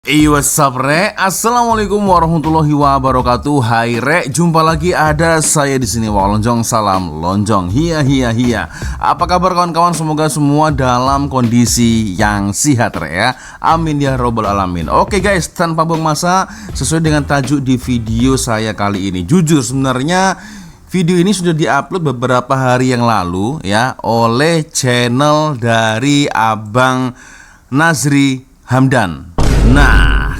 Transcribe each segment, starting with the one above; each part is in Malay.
What's up, Re? Assalamualaikum warahmatullahi wabarakatuh. Hai Re, jumpa lagi ada saya di sini. Lonjong, salam lonjong. Hiya. Apa kabar kawan-kawan? Semoga semua dalam kondisi yang sehat, Re ya. Amin ya robbal alamin. Oke guys, tanpa buang masa, sesuai dengan tajuk di video saya kali ini. Jujur sebenarnya video ini sudah diupload beberapa hari yang lalu ya oleh channel dari Abang Nazri Hamdan. Nah,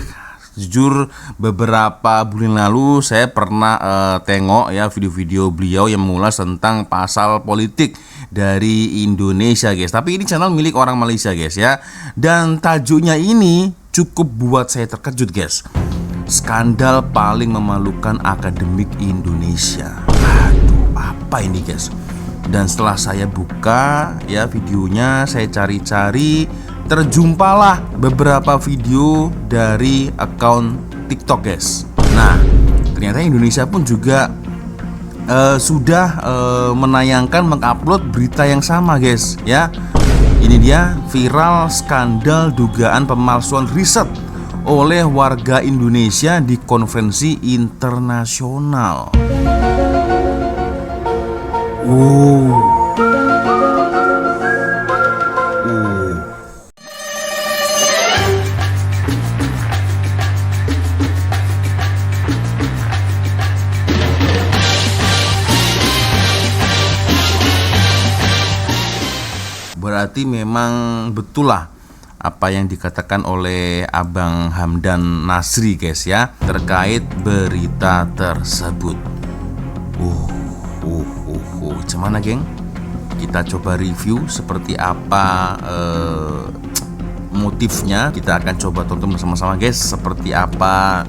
jujur beberapa bulan lalu saya pernah tengok ya video-video beliau yang mengulas tentang pasal politik dari Indonesia, guys. Tapi ini channel milik orang Malaysia, guys ya. Dan tajuknya ini cukup buat saya terkejut, guys. Skandal paling memalukan akademik Indonesia. Aduh, apa ini, guys? Dan setelah saya buka ya videonya, saya cari-cari, terjumpalah beberapa video dari akun TikTok, guys. Nah, ternyata Indonesia pun juga sudah menayangkan, mengupload berita yang sama, guys. Ya, ini dia viral skandal dugaan pemalsuan riset oleh warga Indonesia di konferensi internasional. Berarti memang betul lah apa yang dikatakan oleh Abang Hamdan Nazri, guys ya, terkait berita tersebut. Gimana, geng? Kita coba review seperti apa motifnya. Kita akan coba tonton bersama-sama, guys, seperti apa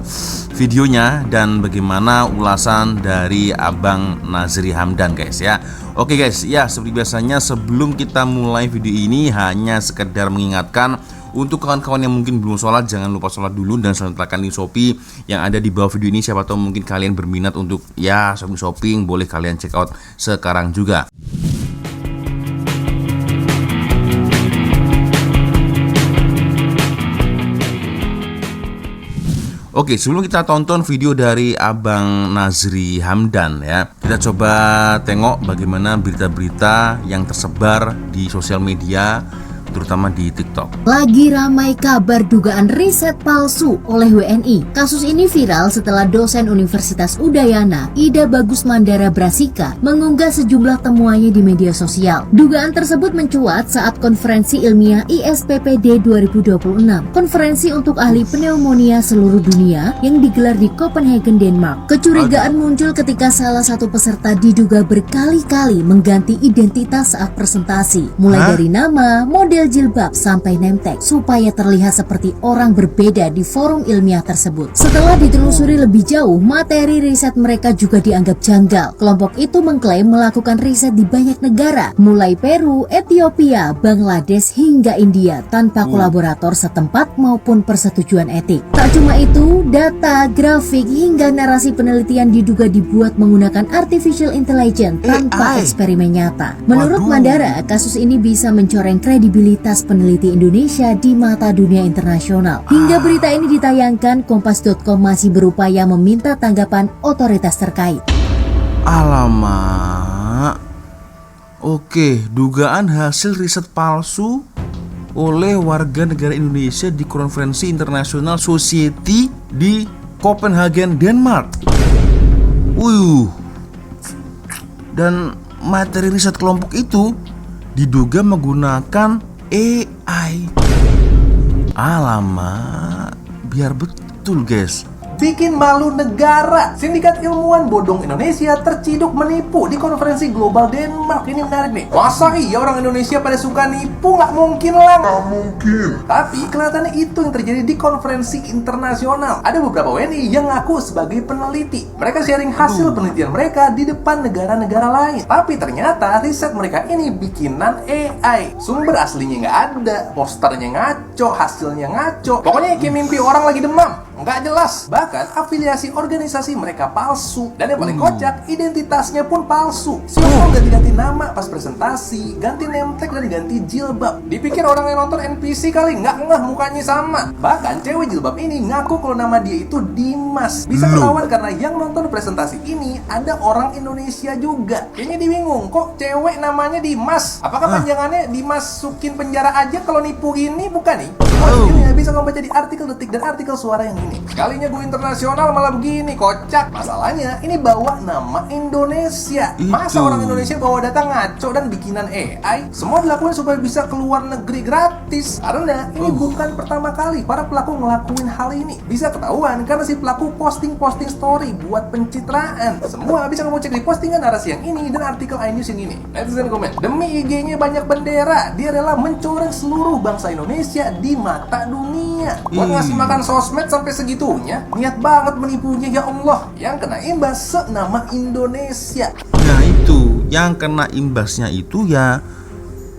videonya dan bagaimana ulasan dari Abang Nazri Hamdan, guys ya. Oke guys, ya seperti biasanya sebelum kita mulai video ini hanya sekedar mengingatkan untuk kawan-kawan yang mungkin belum sholat, jangan lupa sholat dulu dan tekan link Shopee yang ada di bawah video ini. Siapa tahu mungkin kalian berminat untuk ya shopping, boleh kalian check out sekarang juga. Oke, sebelum kita tonton video dari Abang Nazri Hamdan ya, kita coba tengok bagaimana berita-berita yang tersebar di sosial media, terutama di TikTok. Lagi ramai kabar dugaan riset palsu oleh WNI. Kasus ini viral setelah dosen Universitas Udayana, Ida Bagus Mandara Brasika, mengunggah sejumlah temuannya di media sosial. Dugaan tersebut mencuat saat konferensi ilmiah ISPPD 2026, konferensi untuk ahli pneumonia seluruh dunia yang digelar di Copenhagen, Denmark. Kecurigaan muncul ketika salah satu peserta diduga berkali-kali mengganti identitas saat presentasi, mulai dari nama, model jilbab sampai name tag supaya terlihat seperti orang berbeda di forum ilmiah tersebut. Setelah ditelusuri lebih jauh, materi riset mereka juga dianggap janggal. Kelompok itu mengklaim melakukan riset di banyak negara, mulai Peru, Ethiopia, Bangladesh hingga India tanpa kolaborator setempat maupun persetujuan etik. Tak cuma itu, data, grafik hingga narasi penelitian diduga dibuat menggunakan artificial intelligence tanpa eksperimen nyata. Menurut Mandara, kasus ini bisa mencoreng kredibilitas peneliti Indonesia di mata dunia internasional. Hingga berita ini ditayangkan, Kompas.com masih berupaya meminta tanggapan otoritas terkait. Alamak. Oke, dugaan hasil riset palsu oleh warga negara Indonesia di konferensi internasional Society di Copenhagen, Denmark. Dan materi riset kelompok itu diduga menggunakan AI. Alamak, biar betul, guys. Bikin malu negara. Sindikat ilmuwan bodong Indonesia terciduk menipu di konferensi global Denmark. Ini menarik nih. Masa iya orang Indonesia pada suka nipu? Nggak mungkin lah. Nggak mungkin. Tapi kelihatannya itu yang terjadi di konferensi internasional. Ada beberapa WNI yang ngaku sebagai peneliti. Mereka sharing hasil penelitian mereka di depan negara-negara lain. Tapi ternyata riset mereka ini bikinan AI. Sumber aslinya nggak ada. Posternya ngaco, hasilnya ngaco. Pokoknya kayak mimpi orang lagi demam. Nggak jelas. Bahkan afiliasi organisasi mereka palsu. Dan yang paling kocak, identitasnya pun palsu. Si Hongkong ganti-ganti nama pas presentasi, ganti name tag dan ganti jilbab. Dipikir orang yang nonton NPC kali, nggak ngeh mukanya sama. Bahkan cewek jilbab ini ngaku kalau nama dia itu Dimas. Bisa ketahuan karena yang nonton presentasi ini ada orang Indonesia juga. Kayaknya bingung, kok cewek namanya Dimas? Apakah panjangannya dimasukin penjara aja kalau nipu gini? Bukan nih. Ini bisa kamu baca di artikel Detik dan artikel Suara yang ini. Sekalinya gue internasional malah begini, kocak. Masalahnya ini bawa nama Indonesia. Masa orang Indonesia bawa data ngaco dan bikinan AI? Semua dilakukan supaya bisa keluar negeri gratis. Karena ini bukan pertama kali para pelaku ngelakuin hal ini. Bisa ketahuan karena si pelaku posting story buat pencitraan. Semua bisa kamu cek di postingan narasi yang ini dan artikel iNews yang ini. Netizen komen, demi IG-nya banyak bendera, dia rela mencoreng seluruh bangsa Indonesia di mata dunia. Buat ngasih makan sosmed sampai segitunya, niat banget menipunya, ya Allah. Yang kena imbas senama Indonesia. Nah itu, yang kena imbasnya itu ya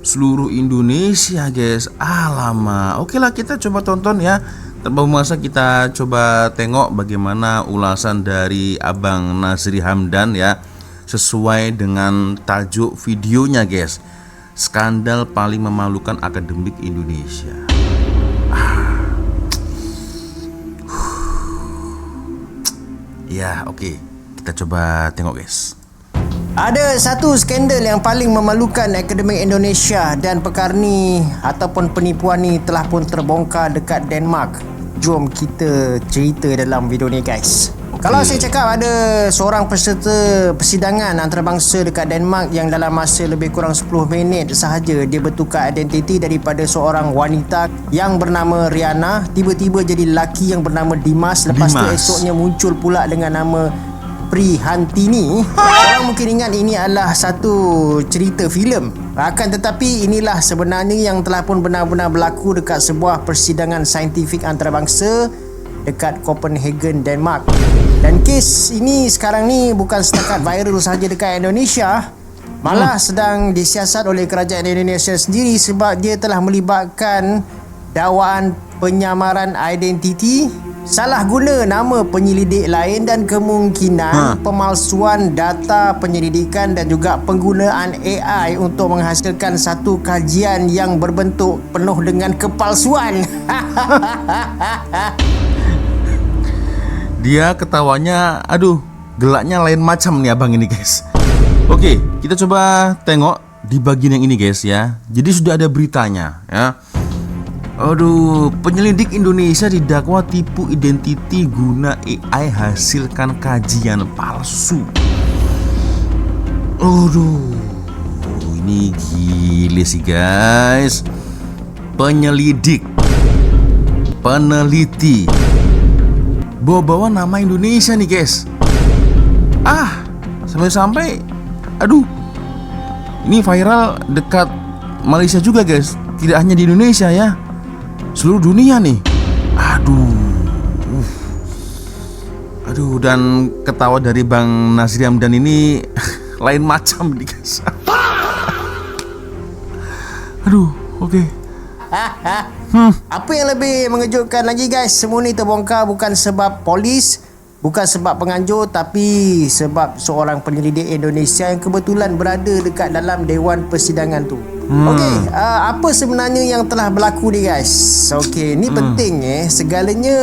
seluruh Indonesia guys. Alamak. Oke lah, kita coba tonton ya. Tanpa masa kita coba tengok bagaimana ulasan dari Abang Nazri Hamdan ya, sesuai dengan tajuk videonya guys. Skandal paling memalukan akademik Indonesia. Ya oke, kita coba tengok guys. Ada satu skandal yang paling memalukan akademik Indonesia dan perkara ni ataupun penipuan ni telah pun terbongkar dekat Denmark. Jom kita cerita dalam video ni guys. Kalau saya cakap ada seorang peserta persidangan antarabangsa dekat Denmark yang dalam masa lebih kurang 10 minit sahaja dia bertukar identiti daripada seorang wanita yang bernama Riana tiba-tiba jadi lelaki yang bernama Dimas. Lepas tu esoknya muncul pula dengan nama Prihantini. Orang mungkin ingat ini adalah satu cerita filem. Akan tetapi inilah sebenarnya yang telah pun benar-benar berlaku dekat sebuah persidangan saintifik antarabangsa dekat Copenhagen, Denmark. Dan kes ini sekarang ni bukan setakat viral saja dekat Indonesia, malah sedang disiasat oleh kerajaan Indonesia sendiri sebab dia telah melibatkan dakwaan penyamaran identiti, salah guna nama penyelidik lain dan kemungkinan pemalsuan data penyelidikan dan juga penggunaan AI untuk menghasilkan satu kajian yang berbentuk penuh dengan kepalsuan. Dia ketawanya, aduh, gelaknya lain macam nih abang ini guys. Oke, kita coba tengok di bagian yang ini guys ya. Jadi sudah ada beritanya ya. Aduh, penyelidik Indonesia didakwa tipu identiti guna AI hasilkan kajian palsu. Aduh, ini gile sih guys. Penyelidik, peneliti, bawa-bawa nama Indonesia nih guys. Sampai-sampai aduh, ini viral dekat Malaysia juga guys. Tidak hanya di Indonesia ya, seluruh dunia nih. Aduh, dan ketawa dari Bang Nazri Hamdan ini lain macam nih guys. Aduh, oke. Apa yang lebih mengejutkan lagi guys, semua ni terbongkar bukan sebab polis, bukan sebab penganjur, tapi sebab seorang penyelidik Indonesia yang kebetulan berada dekat dalam dewan persidangan tu. Okey, apa sebenarnya yang telah berlaku ni guys? Okey, ni penting segalanya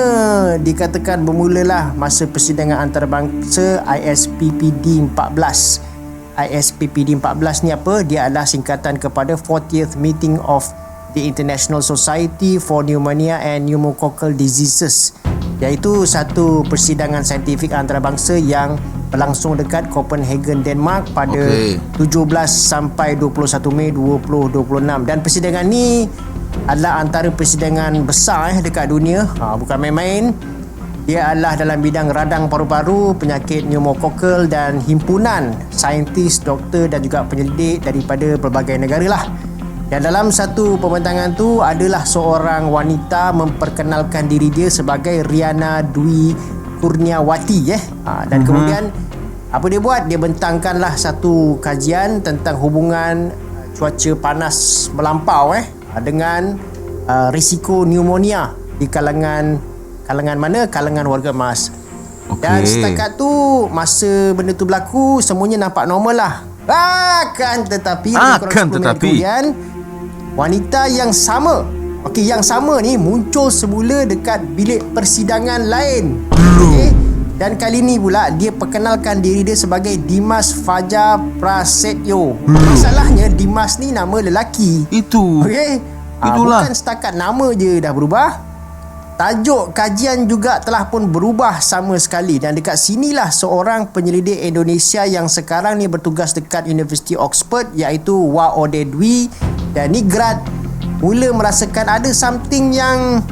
dikatakan bermulalah masa persidangan antarabangsa ISPPD 14. ISPPD 14 ni apa? Dia adalah singkatan kepada 40th Meeting of the International Society for Pneumonia and Pneumococcal Diseases, iaitu satu persidangan saintifik antarabangsa yang berlangsung dekat Copenhagen, Denmark pada 17 sampai 21 Mei 2026. Dan persidangan ni adalah antara persidangan besar dekat dunia, bukan main-main. Dia adalah dalam bidang radang paru-paru, penyakit pneumococcal dan himpunan saintis, doktor dan juga penyelidik daripada pelbagai negara lah. Dan dalam satu pembentangan tu adalah seorang wanita memperkenalkan diri dia sebagai Riana Dwi Kurniawati dan kemudian apa dia buat? Dia bentangkanlah satu kajian tentang hubungan cuaca panas melampau dengan risiko pneumonia di kalangan Kalangan mana? Kalangan warga emas. Okey. Dan setakat tu masa benda tu berlaku semuanya nampak normal lah. Akan tetapi kemudian wanita yang sama, yang sama ni muncul semula dekat bilik persidangan lain. Dan kali ni pula dia perkenalkan diri dia sebagai Dimas Fajar Prasetyo. Masalahnya Dimas ni nama lelaki. Itu. Itulah. Bukan setakat nama je dah berubah, tajuk kajian juga telah pun berubah sama sekali. Dan dekat sinilah seorang penyelidik Indonesia yang sekarang ni bertugas dekat University Oxford, iaitu Waode Dwi dan Nigrat, mula merasakan ada something yang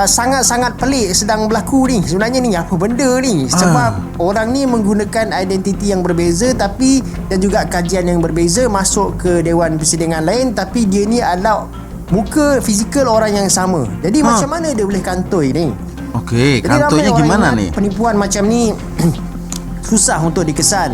sangat-sangat pelik sedang berlaku ni. Sebenarnya ni apa benda ni? Sebab orang ni menggunakan identiti yang berbeza tapi dan juga kajian yang berbeza masuk ke Dewan Persidangan lain, tapi dia ni adalah muka fizikal orang yang sama. Jadi macam mana dia boleh kantoi ni? Okey, Jadi kantornya ramai gimana orang ni? ingat penipuan macam ni susah untuk dikesan.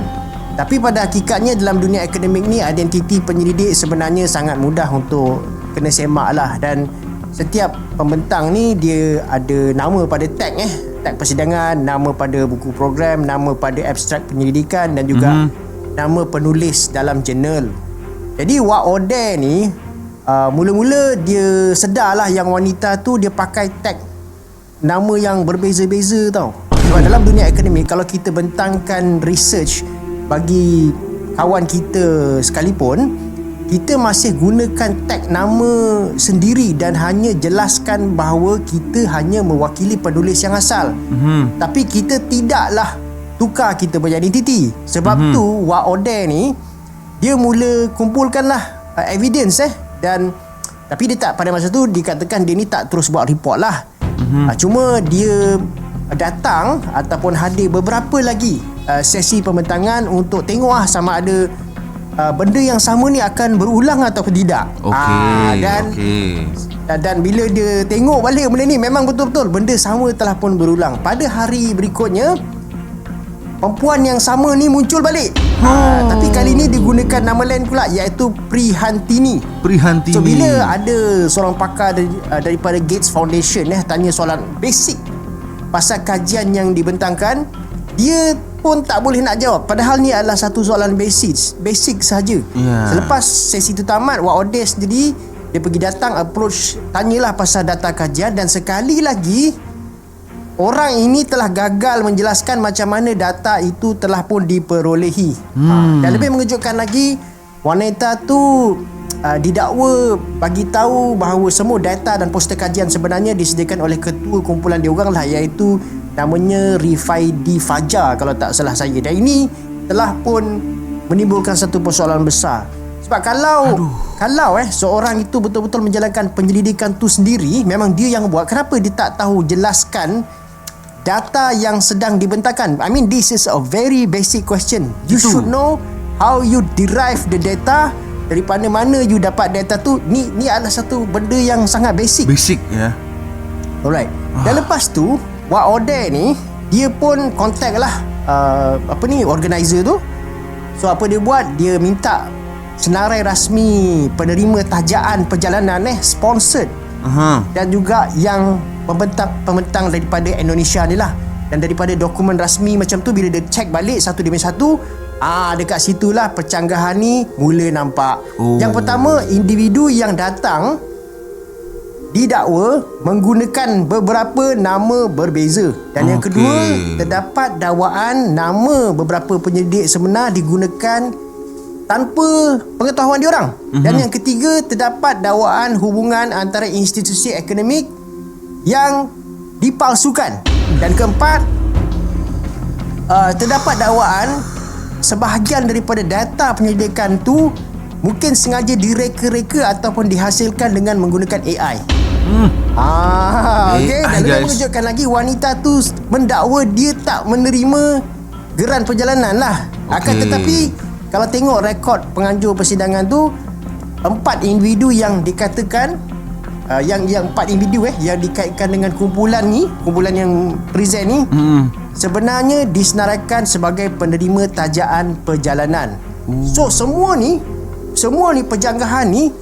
Tapi pada hakikatnya dalam dunia akademik ni, identiti penyelidik sebenarnya sangat mudah untuk kena semak lah. Dan setiap pembentang ni dia ada nama pada tag tag persidangan, nama pada buku program, nama pada abstrak penyelidikan dan juga nama penulis dalam jurnal. Jadi Waode ni mula-mula dia sedarlah yang wanita tu dia pakai tag nama yang berbeza-beza tau. Sebab dalam dunia akademik, kalau kita bentangkan research bagi kawan kita sekalipun, kita masih gunakan tag nama sendiri dan hanya jelaskan bahawa kita hanya mewakili penulis yang asal. Tapi kita tidaklah tukar kita punya identiti. Sebab tu Waode ni dia mula kumpulkanlah evidence dan tapi dia tak, pada masa tu dikatakan dia ni tak terus buat report lah. Cuma dia datang ataupun hadir beberapa lagi sesi pembentangan untuk tengok sama ada benda yang sama ni akan berulang atau tidak. Dan bila dia tengok balik benda ni, memang betul-betul benda sama telah pun berulang. Pada hari berikutnya perempuan yang sama ni muncul balik. Tapi kali ni digunakan nama lain pula, iaitu Prihantini. Prihantini. So bila ada seorang pakar daripada Gates Foundation tanya soalan basic pasal kajian yang dibentangkan, dia pun tak boleh nak jawab. Padahal ni adalah satu soalan basic saja. Selepas sesi tu tamat, Waode sendiri dia pergi datang approach, tanyalah pasal data kajian, dan sekali lagi orang ini telah gagal menjelaskan macam mana data itu telah pun diperolehi. Dan lebih mengejutkan lagi, wanita tu didakwa bagi tahu bahawa semua data dan poster kajian sebenarnya disediakan oleh ketua kumpulan diorang lah, iaitu namanya Rifaidi Fajar kalau tak salah saya. Dan ini telah pun menimbulkan satu persoalan besar. Sebab kalau seorang itu betul-betul menjalankan penyelidikan tu sendiri, memang dia yang buat, kenapa dia tak tahu jelaskan data yang sedang dibentangkan? I mean, this is a very basic question. You should know how you derive the data, daripada mana you dapat data tu. Ni adalah satu benda yang sangat basic. Alright. Dan lepas tu Waode ni dia pun contact lah organizer tu. So apa dia buat, dia minta senarai rasmi penerima tajaan perjalanan sponsored dan juga yang pembentang daripada Indonesia ni lah. Dan daripada dokumen rasmi macam tu, bila dia check balik satu demi satu, dekat situlah percanggahan ni mula nampak. Yang pertama, individu yang datang didakwa menggunakan beberapa nama berbeza. Dan yang kedua, terdapat dakwaan nama beberapa penyelidik sebenar digunakan tanpa pengetahuan diorang. Dan yang ketiga, terdapat dakwaan hubungan antara institusi akademik yang dipalsukan. Dan keempat, terdapat dakwaan sebahagian daripada data penyelidikan tu mungkin sengaja direka-reka ataupun dihasilkan dengan menggunakan AI. Dan lebih mengejutkan lagi, wanita tu mendakwa dia tak menerima geran perjalanan lah. Akan tetapi kalau tengok rekod penganjur persidangan tu, 4 individu yang dikatakan yang 4 individu yang dikaitkan dengan kumpulan yang present ni, sebenarnya disenaraikan sebagai penerima tajaan perjalanan. So semua ni perjanggahan ni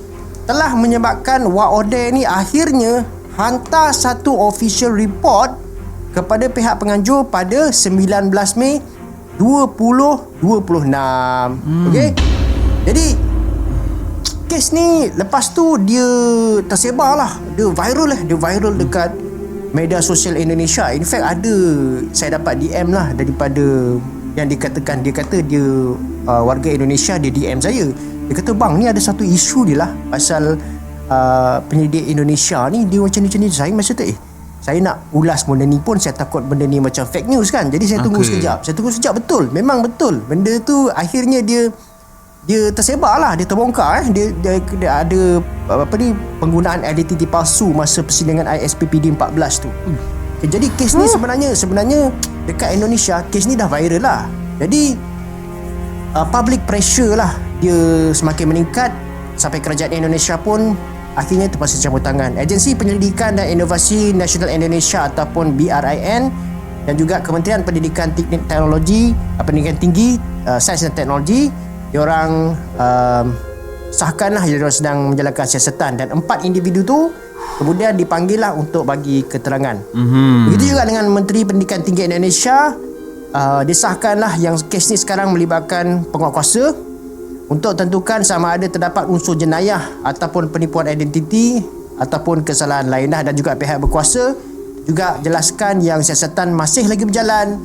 telah menyebabkan Waode ni akhirnya hantar satu official report kepada pihak penganjur pada 19 Mei 2026. Okey. Jadi kes ni lepas tu dia tersebar lah, dia viral dekat media sosial Indonesia. In fact ada, saya dapat DM lah daripada yang dikatakan, dia kata dia warga Indonesia, dia DM saya, dia kata bang, ni ada satu isu ni lah pasal penyelidik Indonesia ni, dia macam ni. Saya masa tu saya nak ulas benda ni pun saya takut benda ni macam fake news kan. Jadi saya tunggu sekejap. Betul, memang betul benda tu akhirnya dia tersebar lah, dia terbongkar dia ada penggunaan identiti palsu masa persidangan ISPPD 14 tu. Jadi kes ni sebenarnya dekat Indonesia kes ni dah viral lah. Jadi public pressure lah dia semakin meningkat sampai kerajaan Indonesia pun akhirnya terpaksa campur tangan. Agensi Penyelidikan dan Inovasi Nasional Indonesia ataupun BRIN dan juga Kementerian Pendidikan Teknologi, Pendidikan Tinggi, Sains dan Teknologi, diorang sahkanlah diorang sedang menjalankan siasatan, dan 4 individu tu kemudian dipanggil lah untuk bagi keterangan. Begitu juga dengan Menteri Pendidikan Tinggi Indonesia, disahkanlah yang kes ni sekarang melibatkan penguatkuasa untuk tentukan sama ada terdapat unsur jenayah ataupun penipuan identiti ataupun kesalahan lain dan juga pihak berkuasa juga jelaskan yang siasatan masih lagi berjalan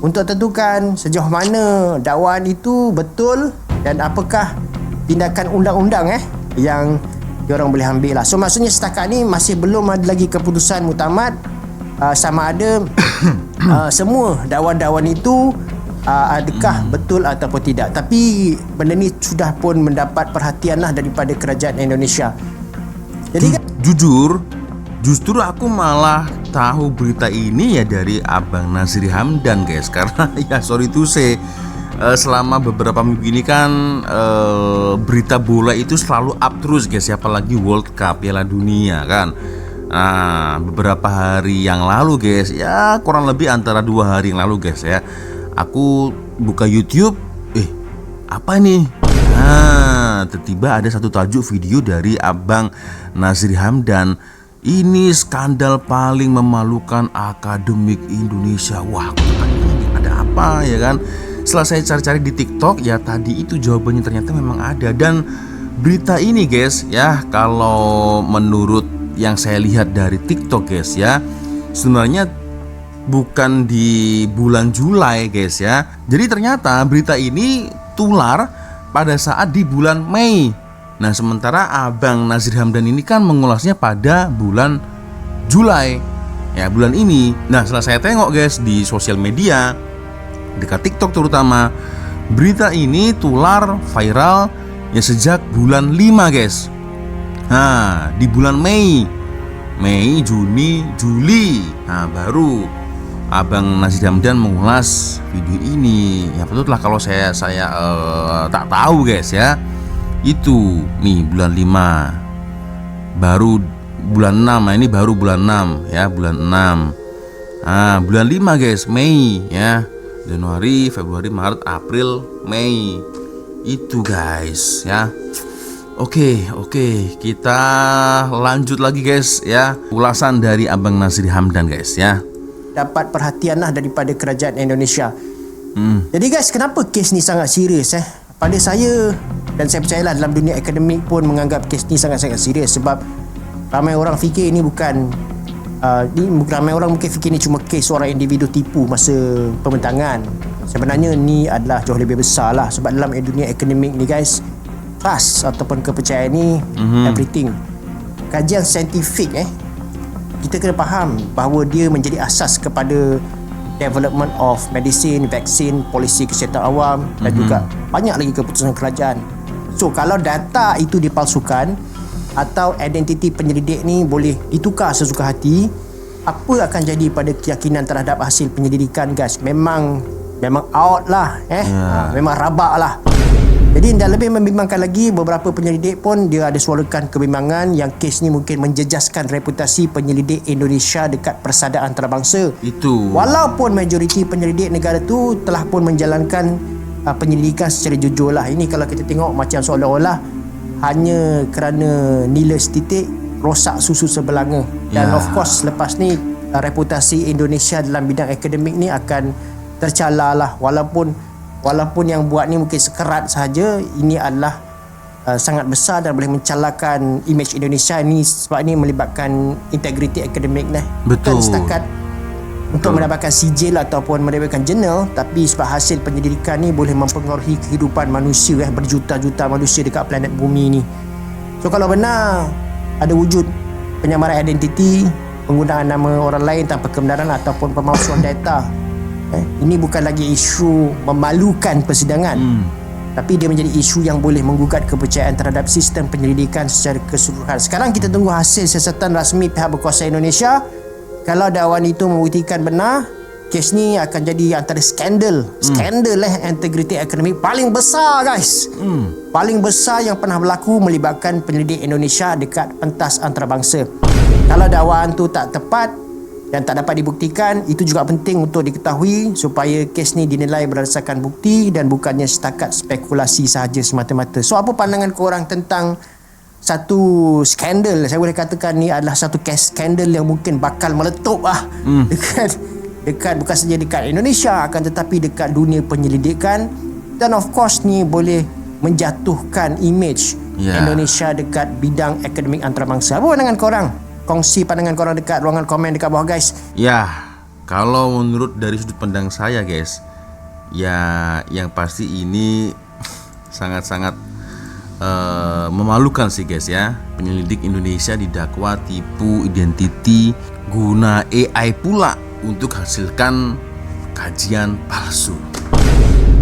untuk tentukan sejauh mana dakwaan itu betul dan apakah tindakan undang-undang yang diorang boleh ambil lah. So maksudnya setakat ni masih belum ada lagi keputusan muktamad sama ada semua dakwaan-dakwaan itu adakah betul ataupun tidak. Tapi benda ni sudah pun mendapat perhatian lah daripada kerajaan Indonesia. Jadi Justru aku malah tahu berita ini ya dari Abang Nazri Hamdan guys. Karena ya sorry to say, selama beberapa minggu ini kan berita bola itu selalu up terus guys, apalagi World Cup, Piala Dunia kan. Nah, beberapa hari yang lalu guys, ya kurang lebih antara 2 hari yang lalu guys ya, aku buka YouTube, apa nih? Nah, tiba-tiba ada satu tajuk video dari Abang Nazri Hamdan. Ini skandal paling memalukan akademik Indonesia. Wah, ada apa ya kan? Setelah saya cari-cari di TikTok, ya tadi itu jawabannya ternyata memang ada. Dan berita ini guys ya, kalau menurut yang saya lihat dari TikTok guys ya, sebenarnya bukan di bulan Juli guys ya. Jadi ternyata berita ini tular pada saat di bulan Mei. Nah sementara Abang Nazri Hamdan ini kan mengulasnya pada bulan Juli, ya bulan ini. Nah setelah saya tengok guys di sosial media, dekat TikTok terutama, berita ini tular viral ya sejak bulan 5 guys. Nah di bulan Mei, Juni, Juli, nah baru Abang Nazri Hamdan mengulas video ini. Ya betul lah kalau saya tak tahu guys ya. Itu nih bulan 5, baru bulan 6. Nah ini baru bulan 6 ya, bulan 6. Nah bulan 5 guys, Mei ya, Januari, Februari, Maret, April, Mei. Itu guys ya. Oke, kita lanjut lagi guys ya, ulasan dari Abang Nazri Hamdan guys ya. Dapat perhatian lah daripada kerajaan Indonesia. Jadi guys, kenapa kes ni sangat serius pada saya, dan saya percayalah dalam dunia akademik pun menganggap kes ni sangat-sangat serius. Sebab ramai orang fikir ini bukan ramai orang mungkin fikir ni cuma kes seorang individu tipu masa pembentangan. Sebenarnya ni adalah jauh lebih besar lah. Sebab dalam dunia akademik ni guys, trust ataupun kepercayaan ni everything. Kajian saintifik kita kena faham bahawa dia menjadi asas kepada development of medicine, vaksin, polisi kesihatan awam dan juga banyak lagi keputusan kerajaan. So kalau data itu dipalsukan atau identiti penyelidik ni boleh ditukar sesuka hati, apa akan jadi pada keyakinan terhadap hasil penyelidikan guys? Memang out lah memang rabak lah. Jadi dan lebih membimbangkan lagi, beberapa penyelidik pun dia ada suarakan kebimbangan yang kes ni mungkin menjejaskan reputasi penyelidik Indonesia dekat persadaran antarabangsa. Itu walaupun majoriti penyelidik negara tu telah pun menjalankan penyelidikan secara jujur lah. Ini kalau kita tengok macam seolah-olah hanya kerana nilai setitik rosak susu sebelanga. Dan Ya. of course lepas ni reputasi Indonesia dalam bidang akademik ni akan tercalar lah. Walaupun yang buat ni mungkin sekerat sahaja, ini adalah sangat besar dan boleh mencalarkan image Indonesia ni, sebab ni melibatkan integriti akademik lah. Betul. Bukan setakat untuk mendapatkan sijil ataupun mendapatkan jurnal, tapi sebab hasil penyelidikan ni boleh mempengaruhi kehidupan manusia, berjuta-juta manusia dekat planet bumi ni. So kalau benar ada wujud penyamaran identiti, penggunaan nama orang lain tanpa kebenaran ataupun pemalsuan data, ini bukan lagi isu memalukan persidangan, tapi dia menjadi isu yang boleh menggugat kepercayaan terhadap sistem penyelidikan secara keseluruhan. Sekarang kita tunggu hasil siasatan rasmi pihak berkuasa Indonesia. Kalau dakwan itu membuktikan benar, kes ni akan jadi antara skandal integriti akademik paling besar, guys. Paling besar yang pernah berlaku melibatkan penyelidik Indonesia dekat pentas antarabangsa. Kalau dakwaan tu tak tepat dan tak dapat dibuktikan, itu juga penting untuk diketahui supaya kes ni dinilai berdasarkan bukti dan bukannya setakat spekulasi sahaja semata-mata. So apa pandangan korang tentang satu skandal? Saya boleh katakan ni adalah satu kes skandal yang mungkin bakal meletup dekat bukan saja dekat Indonesia, akan tetapi dekat dunia penyelidikan. Dan of course ni boleh menjatuhkan image Indonesia dekat bidang akademik antarabangsa. Apa pandangan korang? Kongsi pandangan korang dekat ruangan komen dekat bawah, guys. Ya, kalau menurut dari sudut pandang saya, guys, ya yang pasti ini sangat-sangat memalukan sih, guys ya. Penyelidik Indonesia didakwa tipu identiti guna AI pula untuk hasilkan kajian palsu.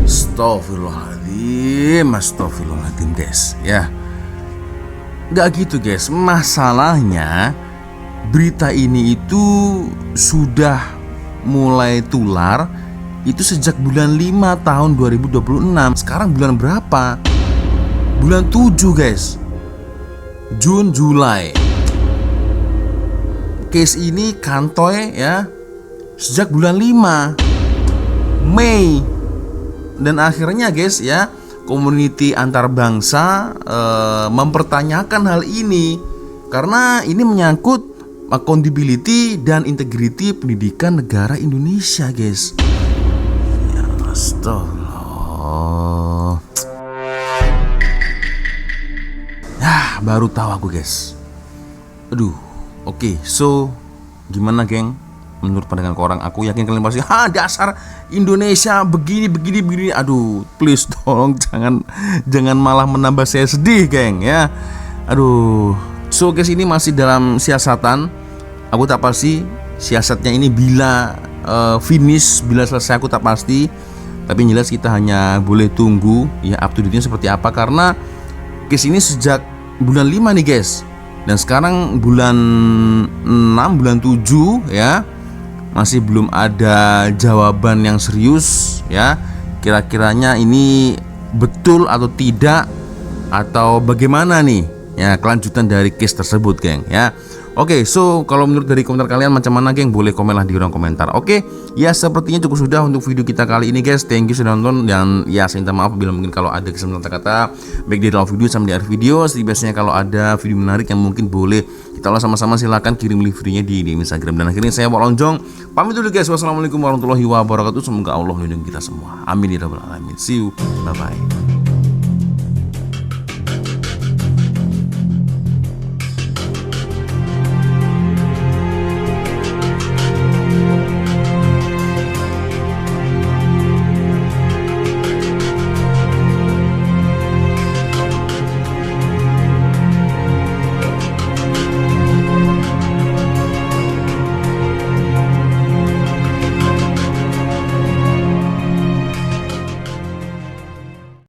Astagfirullahaladzim, guys ya. Gak gitu, guys. Masalahnya berita ini itu sudah mulai tular itu sejak bulan 5 tahun 2026. Sekarang bulan berapa? Bulan 7, guys. Jun, Julai. Case ini kantoy ya sejak bulan 5 Mei. Dan akhirnya, guys ya, community antar bangsa mempertanyakan hal ini karena ini menyangkut accountability dan integriti pendidikan negara Indonesia, guys. Ya astagfirullah. Baru tahu aku, guys. Aduh. Oke, so gimana, geng? Menurut pandangan korang, aku yakin kalian pasti dasar Indonesia begini. Aduh, please tolong jangan malah menambah saya sedih, geng ya. Aduh. So guys, ini masih dalam siasatan. Aku tak pasti siasatnya ini bila finish, bila selesai aku tak pasti. Tapi yang jelas kita hanya boleh tunggu ya up to date-nya seperti apa, karena case ini sejak bulan 5 nih, guys. Dan sekarang bulan 6, bulan 7 ya. Masih belum ada jawaban yang serius ya. Kira-kiranya ini betul atau tidak, atau bagaimana nih ya kelanjutan dari case tersebut, geng ya. Oke, so kalau menurut dari komentar kalian macam mana, geng? Boleh komenlah di ruang komentar. Oke, ya sepertinya cukup sudah untuk video kita kali ini, guys. Thank you sudah nonton, dan ya saya minta maaf bila mungkin kalau ada kesalahan kata-kata baik di dalam video sama di akhir video. Seperti biasanya kalau ada video menarik yang mungkin boleh kita ulas sama-sama, silahkan kirim link videonya di Instagram. Dan akhirnya saya Walonjong pamit dulu, guys. Wassalamualaikum warahmatullahi wabarakatuh. Semoga Allah melindungi kita semua. Amin ya rabbal alamin. See you. Bye bye.